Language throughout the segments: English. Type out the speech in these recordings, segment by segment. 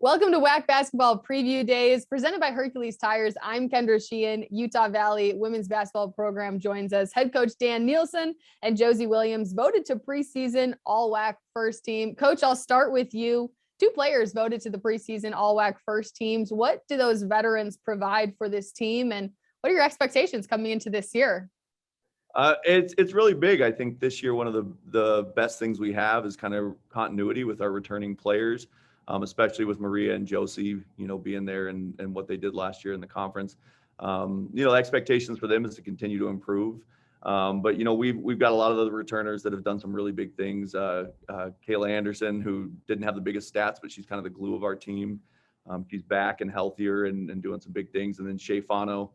Welcome to WAC Basketball Preview Days, presented by Hercules Tires. I'm Kendra Sheehan. Utah Valley women's basketball program joins us. Head coach Dan Nielsen and Josie Williams voted to preseason All-WAC first team. Coach, I'll start with you. Two players voted to the preseason All-WAC first teams. What do those veterans provide for this team, and what are your expectations coming into this year? It's really big. I think this year one of the best things we have is kind of continuity with our returning players. Especially with Maria and Josie, being there and what they did last year in the conference. The expectations for them is to continue to improve. But we've got a lot of other returners that have done some really big things. Kayla Anderson, who didn't have the biggest stats, but she's kind of the glue of our team. She's back and healthier and doing some big things. And then Shea Fano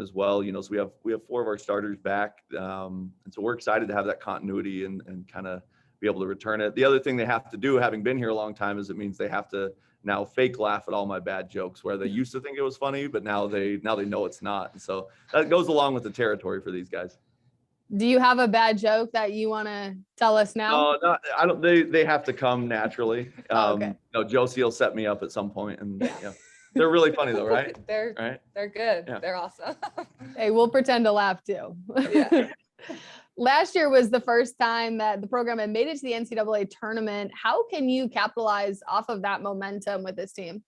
as well. So we have four of our starters back. And so we're excited to have that continuity and kind of be able to return it. The other thing they have to do, having been here a long time, is it means they have to now fake laugh at all my bad jokes, where they used to think it was funny, but now they know it's not. And so that goes along with the territory for these guys. Do you have a bad joke that you want to tell us now? No, I don't. They have to come naturally. Okay. Josie will set me up at some point, and they're really funny though, right? They're good. Yeah. They're awesome. Hey, we'll pretend to laugh too. Yeah. Last year was the first time that the program had made it to the NCAA tournament. How can you capitalize off of that momentum with this team?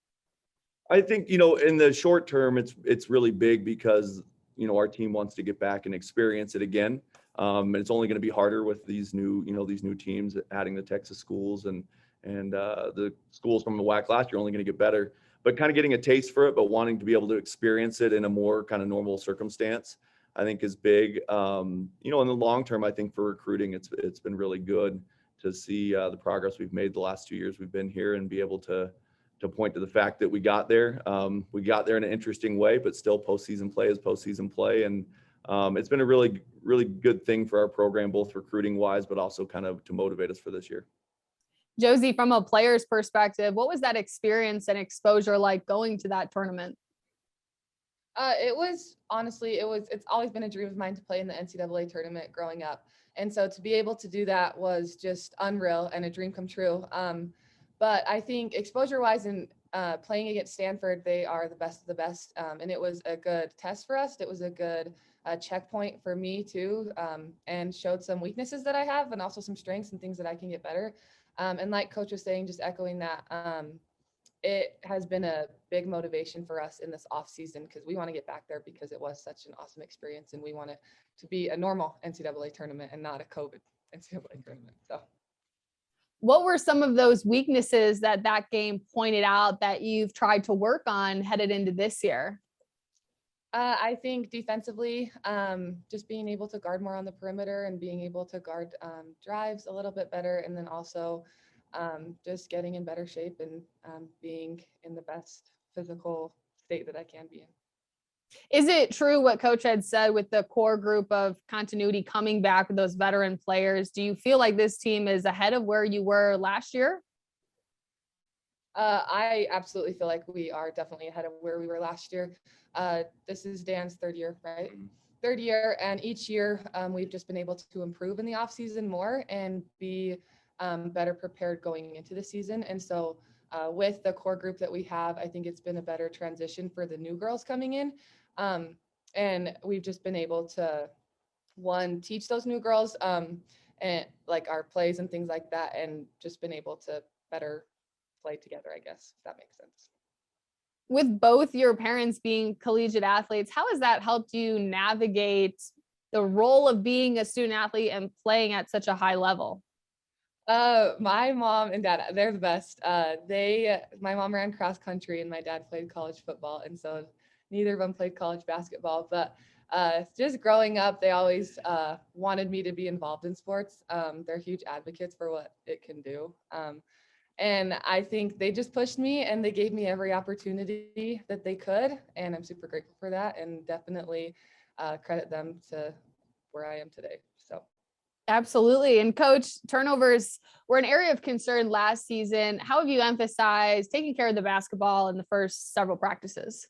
I think, in the short term, it's really big because, our team wants to get back and experience it again. And it's only going to be harder with these new teams, adding the Texas schools and the schools from the WAC last year are only going to get better. But kind of getting a taste for it, but wanting to be able to experience it in a more kind of normal circumstance, I think is big. In the long term, I think for recruiting, it's been really good to see the progress we've made the last 2 years we've been here and be able to point to the fact that we got there. We got there in an interesting way, but still postseason play is postseason play. And it's been a really, really good thing for our program, both recruiting wise, but also kind of to motivate us for this year. Josie, from a player's perspective, what was that experience and exposure like going to that tournament? It's always been a dream of mine to play in the NCAA tournament growing up. And so to be able to do that was just unreal and a dream come true. But I think exposure wise and playing against Stanford, they are the best of the best. And it was a good test for us. It was a good checkpoint for me too, and showed some weaknesses that I have and also some strengths and things that I can get better. And like Coach was saying, just echoing that, it has been a big motivation for us in this off season because we want to get back there because it was such an awesome experience and we want it to be a normal NCAA tournament and not a COVID NCAA tournament. So what were some of those weaknesses that game pointed out that you've tried to work on headed into this year? I think defensively, just being able to guard more on the perimeter and being able to guard drives a little bit better. And then also just getting in better shape and being in the best physical state that I can be in. Is it true what Coach had said with the core group of continuity coming back with those veteran players? Do you feel like this team is ahead of where you were last year? I absolutely feel like we are definitely ahead of where we were last year. This is Dan's third year, right? Third year, and each year we've just been able to improve in the off season more and be better prepared going into the season. And so with the core group that we have, I think it's been a better transition for the new girls coming in. And we've just been able to, one, teach those new girls and like our plays and things like that, and just been able to better play together, I guess, if that makes sense. With both your parents being collegiate athletes, how has that helped you navigate the role of being a student athlete and playing at such a high level? My mom and dad, they're the best. My mom ran cross country and my dad played college football. And so neither of them played college basketball, but just growing up, they always wanted me to be involved in sports. They're huge advocates for what it can do. And I think they just pushed me and they gave me every opportunity that they could. And I'm super grateful for that and definitely credit them to where I am today. So. Absolutely. And Coach, turnovers were an area of concern last season. How have you emphasized taking care of the basketball in the first several practices?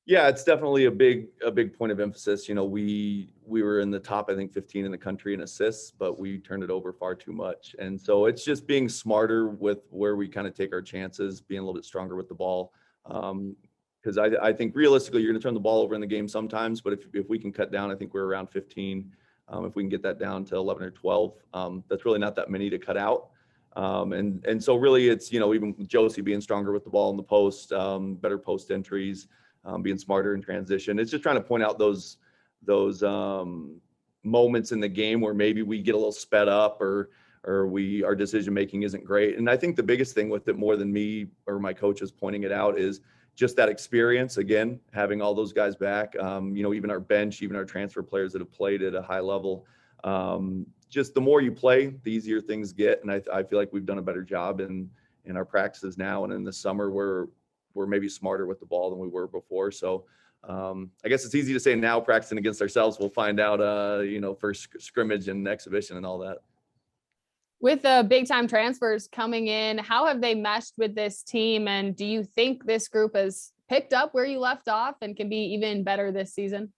Yeah, it's definitely a big point of emphasis. You know, we were in the top, I think, 15 in the country in assists, but we turned it over far too much. And so it's just being smarter with where we kind of take our chances, being a little bit stronger with the ball. Because I think realistically, you're going to turn the ball over in the game sometimes, but if we can cut down, I think we're around 15. If we can get that down to 11 or 12, that's really not that many to cut out. And so really it's, you know, even Josie being stronger with the ball in the post, better post entries, being smarter in transition. It's just trying to point out those moments in the game where maybe we get a little sped up or our decision making isn't great. And I think the biggest thing with it, more than me or my coaches pointing it out, is just that experience. Again, having all those guys back, you know, even our bench, even our transfer players that have played at a high level. Just the more you play, the easier things get. And I feel like we've done a better job in our practices now. And in the summer, we're maybe smarter with the ball than we were before. So I guess it's easy to say now, practicing against ourselves. We'll find out, you know, first scrimmage and exhibition and all that. With the big time transfers coming in, how have they meshed with this team? And do you think this group has picked up where you left off and can be even better this season?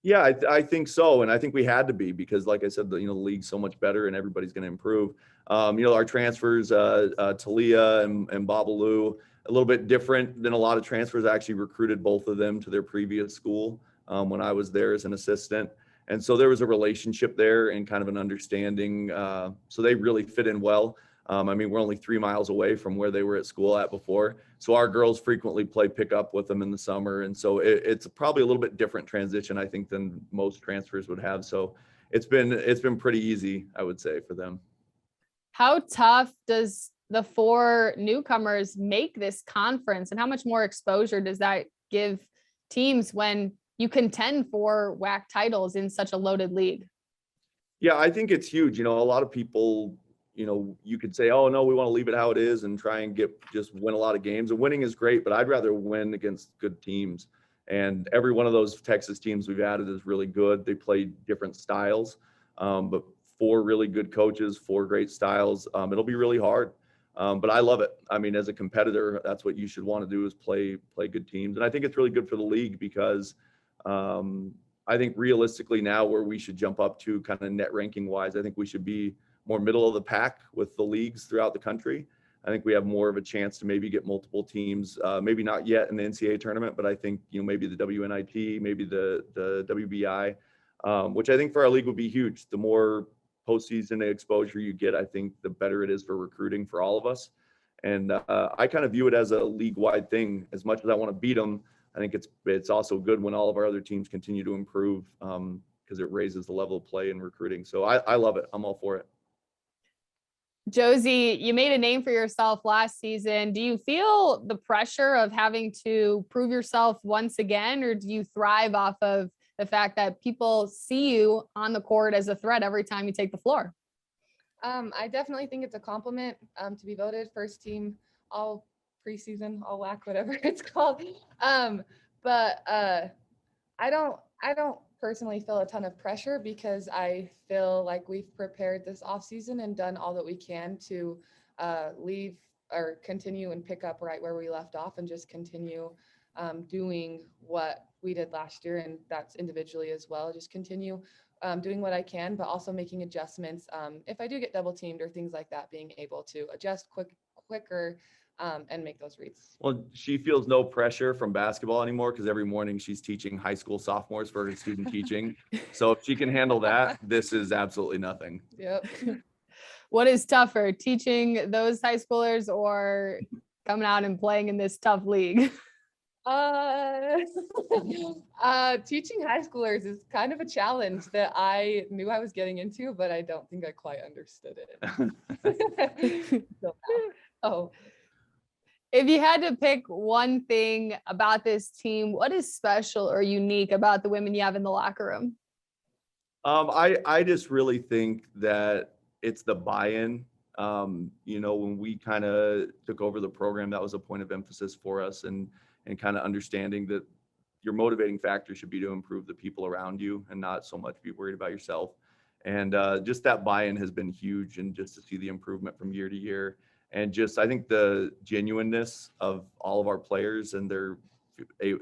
Yeah, I think so. And I think we had to be, because like I said, the league's so much better and everybody's going to improve. You know, our transfers, Talia and Babalu, a little bit different than a lot of transfers. I actually recruited both of them to their previous school when I was there as an assistant. And so there was a relationship there and kind of an understanding. So they really fit in well. I mean, we're only 3 miles away from where they were at school at before. So our girls frequently play pickup with them in the summer. And so it's probably a little bit different transition, I think, than most transfers would have. So it's been pretty easy, I would say, for them. How tough does the 4 newcomers make this conference, and how much more exposure does that give teams when you contend for WAC titles in such a loaded league? Yeah, I think it's huge. You know, a lot of people, you know, you could say, oh, no, we want to leave it how it is and try and just win a lot of games. And winning is great, but I'd rather win against good teams. And every one of those Texas teams we've added is really good. They play different styles, but 4 really good coaches, 4 great styles. It'll be really hard, but I love it. I mean, as a competitor, that's what you should want to do, is play good teams. And I think it's really good for the league, because I think realistically now, where we should jump up to kind of net ranking wise, I think we should be more middle of the pack with the leagues throughout the country. I think we have more of a chance to maybe get multiple teams, maybe not yet in the NCAA tournament, but I think, you know, maybe the WNIT, maybe the WBI, which I think for our league would be huge. The more postseason exposure you get, I think the better it is for recruiting for all of us. And I kind of view it as a league-wide thing. As much as I want to beat them, I think it's also good when all of our other teams continue to improve, because it raises the level of play and recruiting. So I love it. I'm all for it. Josie, you made a name for yourself last season. Do you feel the pressure of having to prove yourself once again, or do you thrive off of the fact that people see you on the court as a threat every time you take the floor? I definitely think it's a compliment to be voted first team all preseason, all WAC, whatever it's called. But I don't personally feel a ton of pressure, because I feel like we've prepared this off season and done all that we can to leave or continue and pick up right where we left off, and just continue doing what we did last year. And that's individually as well. Just continue doing what I can, but also making adjustments. If I do get double teamed or things like that, being able to adjust quicker and make those reads. Well, she feels no pressure from basketball anymore, because every morning she's teaching high school sophomores for her student teaching. So if she can handle that, this is absolutely nothing. Yep. What is tougher, teaching those high schoolers or coming out and playing in this tough league? Teaching high schoolers is kind of a challenge that I knew I was getting into, but I don't think I quite understood it. Oh. If you had to pick one thing about this team, what is special or unique about the women you have in the locker room? I just really think that it's the buy-in. You know, when we kind of took over the program, that was a point of emphasis for us, and kind of understanding that your motivating factor should be to improve the people around you and not so much be worried about yourself. And just that buy-in has been huge, and just to see the improvement from year to year. And just, I think the genuineness of all of our players and their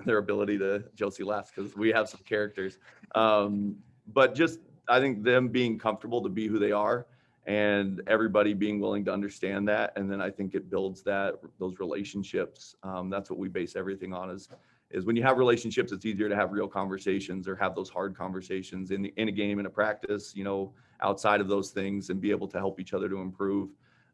their ability to, Josie laughs because we have some characters. But just, I think them being comfortable to be who they are and everybody being willing to understand that. And then I think it builds those relationships. That's what we base everything on is when you have relationships, it's easier to have real conversations or have those hard conversations in a game, in a practice, outside of those things, and be able to help each other to improve.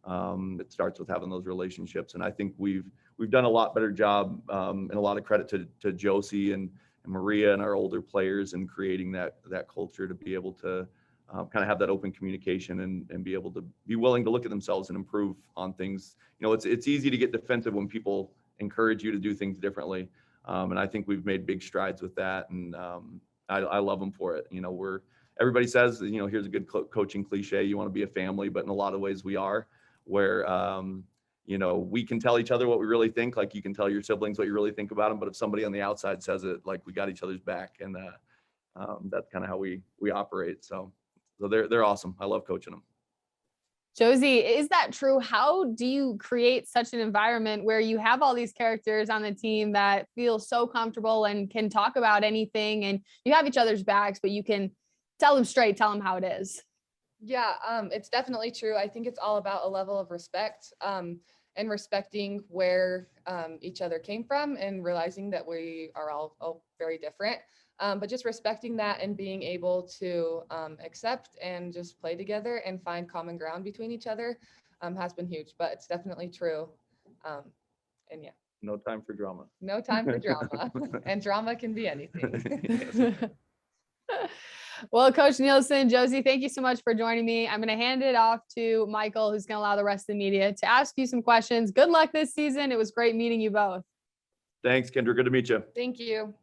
It starts with having those relationships. And I think we've done a lot better job, and a lot of credit to Josie and Maria and our older players in creating that culture to be able to kind of have that open communication and be able to be willing to look at themselves and improve on things. It's easy to get defensive when people encourage you to do things differently. And I think we've made big strides with that. And I love them for it. Everybody says, here's a good coaching cliche. You want to be a family, but in a lot of ways we are, where, we can tell each other what we really think. Like you can tell your siblings what you really think about them. But if somebody on the outside says it, like we got each other's back. And that's kind of how we operate. So they're awesome. I love coaching them. Josie, is that true? How do you create such an environment where you have all these characters on the team that feel so comfortable and can talk about anything, and you have each other's backs, but you can tell them straight, tell them how it is? Yeah, it's definitely true. I think it's all about a level of respect, and respecting where each other came from, and realizing that we are all very different. But just respecting that and being able to accept and just play together and find common ground between each other has been huge. But it's definitely true. And yeah. No time for drama. No time for drama. And drama can be anything. Well, Coach Nielsen, Josie, thank you so much for joining me. I'm going to hand it off to Michael, who's going to allow the rest of the media to ask you some questions. Good luck this season. It was great meeting you both. Thanks, Kendra. Good to meet you. Thank you.